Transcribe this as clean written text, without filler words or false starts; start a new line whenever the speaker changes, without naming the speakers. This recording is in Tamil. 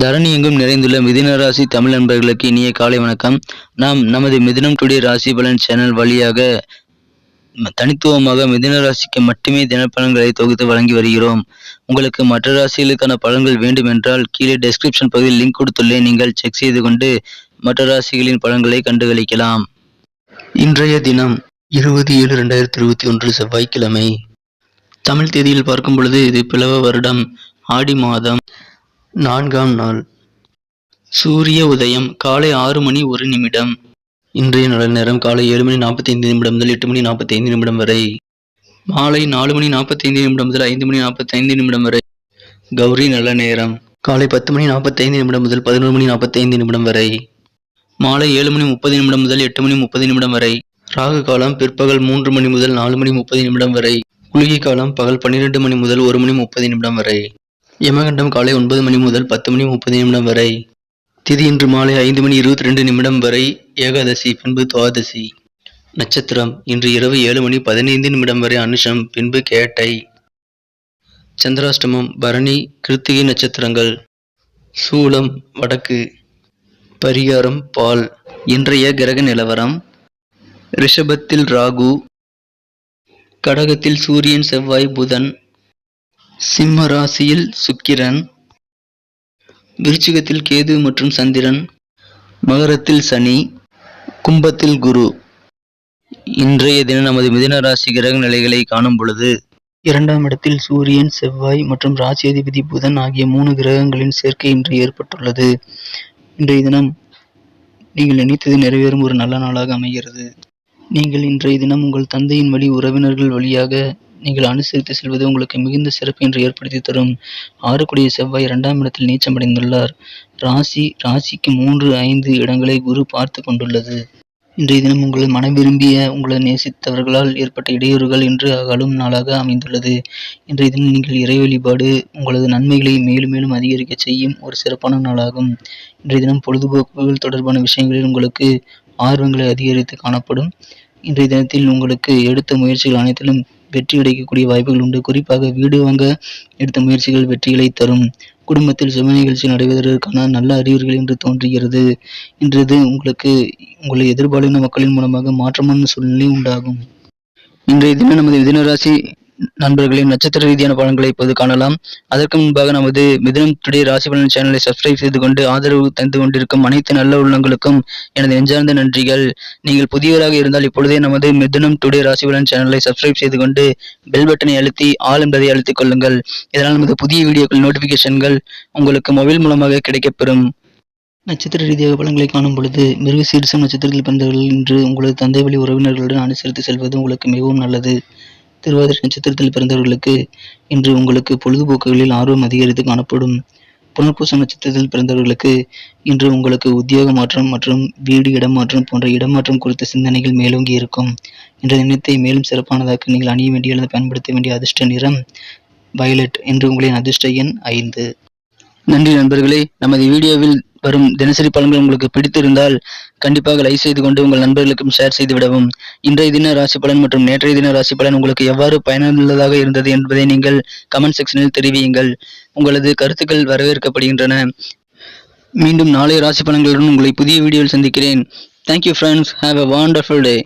தரணி எங்கும் நிறைந்துள்ள மிதுன ராசி தமிழ் நண்பர்களுக்கு இனிய காலை வணக்கம். நாம் நமது மிதுனம் டுடே ராசி பலன் சேனல் வழியாக தனித்துவமாக மிதுன ராசிக்கு மட்டுமே தினப்பலன்களை தொகுத்து வழங்கி வருகிறோம். உங்களுக்கு மற்ற ராசிகளுக்கான பலன்கள் வேண்டும் என்றால் கீழே டெஸ்கிரிப்ஷன் பகுதியில் லிங்க் கொடுத்துள்ளேன். நீங்கள் செக் செய்து கொண்டு மற்ற ராசிகளின் பலன்களை கண்டுகளிக்கலாம். இன்றைய தினம் 20/7/2021 செவ்வாய்க்கிழமை. தமிழ் தேதியில் பார்க்கும் பொழுது இது பிளவ வருடம் ஆடி மாதம் 4ஆம் நாள். சூரிய உதயம் காலை 6:01. இன்றைய நல்ல நேரம் காலை 7:45 முதல் 8:45 வரை. மாலை 4:45 முதல் 5:45 வரை. கௌரி நல்ல நேரம் காலை 10:45 முதல் 11:45 வரை. மாலை 7:30 முதல் 8:30 வரை. ராகு காலம் பிற்பகல் 3 முதல் 4:30 வரை. குளிகை காலம் பகல் 12 முதல் 1:30 வரை. யமகண்டம் காலை 9 முதல் 10:30 வரை. திதி இன்று மாலை 5:22 வரை ஏகாதசி, பின்பு துவாதசி. நட்சத்திரம் இன்று இரவு 7:15 வரை அனுஷம், பின்பு கேட்டை. சந்திராஷ்டமம் பரணி, கிருத்திகை நட்சத்திரங்கள். சூலம் வடக்கு. பரிகாரம் பால். இன்றைய கிரக நிலவரம்: ரிஷபத்தில் ராகு, கடகத்தில் சூரியன், செவ்வாய், புதன், சிம்ம ராசியில் சுக்கிரன், விருச்சிகத்தில் கேது மற்றும் சந்திரன், மகரத்தில் சனி, கும்பத்தில் குரு. இன்றைய தினம் நமது மிதுன ராசி கிரக நிலைகளை காணும் பொழுது 2ஆம் இடத்தில் சூரியன், செவ்வாய் மற்றும் ராசி அதிபதி புதன் ஆகிய 3 கிரகங்களின் சேர்க்கை இன்று ஏற்பட்டுள்ளது. இன்றைய தினம் நீங்கள் நினைத்தது நிறைவேறும் ஒரு நல்ல நாளாக அமைகிறது. நீங்கள் இன்றைய தினம் உங்கள் தந்தையின் வழி உறவினர்கள் வழியாக நீங்கள் அனுசரித்து செல்வது உங்களுக்கு மிகுந்த சிறப்பு என்று ஏற்படுத்தி தரும். 6 செவ்வாய் 2ஆம் இடத்தில் நீச்சமடைந்துள்ளார். ராசிக்கு 3, 5 இடங்களை குரு பார்த்து கொண்டுள்ளது. இன்றைய தினம் உங்கள் மன விரும்பிய உங்களை நேசித்தவர்களால் ஏற்பட்ட இடையூறுகள் இன்று அகலும் நாளாக அமைந்துள்ளது. இன்றைய தினம் நீங்கள் இறை வழிபாடு உங்களது நன்மைகளை மேலும் மேலும் அதிகரிக்க செய்யும் ஒரு சிறப்பான நாளாகும். இன்றைய தினம் பொழுதுபோக்குகள் தொடர்பான விஷயங்களில் உங்களுக்கு ஆர்வங்களை அதிகரித்து காணப்படும். இன்றைய தினத்தில் உங்களுக்கு எடுத்த முயற்சிகள் அனைத்திலும் வெற்றி கிடைக்கக்கூடிய வாய்ப்புகள் உண்டு. குறிப்பாக வீடு வாங்க எடுத்த முயற்சிகள் வெற்றிகளை தரும். குடும்பத்தில் சுப நிகழ்ச்சி நடைபெறுவதற்கான நல்ல அறிகுறிகள் என்று தோன்றுகிறது. இன்றது உங்களுக்கு உங்களை எதிர்பாலின மக்களின் மூலமாக மாற்றமான சூழ்நிலை உண்டாகும். இன்றைய தினம் நமது மிதுன ராசி நண்பர்களின் நட்சத்திர ரீதியான பலன்களை இப்போது காணலாம். அதற்கு முன்பாக நமது மிதுனம் டுடே ராசி பலன் சேனலை சப்ஸ்கிரைப் செய்து கொண்டு ஆதரவு தந்து கொண்டிருக்கும் அனைத்து நல்ல உள்ளங்களுக்கும் எனது நெஞ்சார்ந்த நன்றிகள். நீங்கள் புதியவராக இருந்தால் இப்பொழுதே நமது மிதுனம் டுடே ராசி பலன் சேனலை சப்ஸ்கிரைப் செய்து கொண்டு பெல் பட்டனை அழுத்தி ஆல் என்பதை அழுத்திக் கொள்ளுங்கள். இதனால் நமது புதிய வீடியோக்கள் நோட்டிபிகேஷன்கள் உங்களுக்கு மொபைல் மூலமாக கிடைக்கப்பெறும். நட்சத்திர ரீதியாக பலன்களை காணும் பொழுது மிருகசீரிஷம் நட்சத்திரத்தில் பிறந்தவர்கள் இன்று உங்களது தந்தை வழி உறவினர்களுடன் அனுசரித்து செல்வது உங்களுக்கு மிகவும் நல்லது. திருவாதிரை நட்சத்திரத்தில் பிறந்தவர்களுக்கு இன்று உங்களுக்கு பொழுதுபோக்குகளில் ஆர்வம் அதிகரித்து காணப்படும். புனர்பூசம் நட்சத்திரத்தில் பிறந்தவர்களுக்கு இன்று உங்களுக்கு உத்தியோக மாற்றம் மற்றும் வீடு இடமாற்றம் போன்ற இடமாற்றம் குறித்த சிந்தனைகள் மேலோங்கி இருக்கும். இன்றைய தினத்தை மேலும் சிறப்பானதாக்க நீங்கள் அணிய வேண்டிய அல்லது பயன்படுத்த வேண்டிய அதிர்ஷ்ட நிறம் வயலட். என்று உங்களின் அதிர்ஷ்ட எண் 5. நன்றி நண்பர்களே. நமது வீடியோவில் வரும் தினசரி பலன்கள் உங்களுக்கு பிடித்திருந்தால் கண்டிப்பாக லைக் செய்து கொண்டு உங்கள் நண்பர்களுக்கும் ஷேர் செய்து விடவும். இன்றைய தின ராசி பலன் மற்றும் நேற்றைய தின ராசி பலன் உங்களுக்கு எவ்வாறு பயனுள்ளதாக இருந்தது என்பதை நீங்கள் கமெண்ட் செக்ஷனில் தெரிவியுங்கள். உங்களது கருத்துக்கள் வரவேற்கப்படுகின்றன. மீண்டும் நாளைய ராசி பலன்களுடன் உங்களை புதிய வீடியோவில் சந்திக்கிறேன். Thank you friends. Have a wonderful day.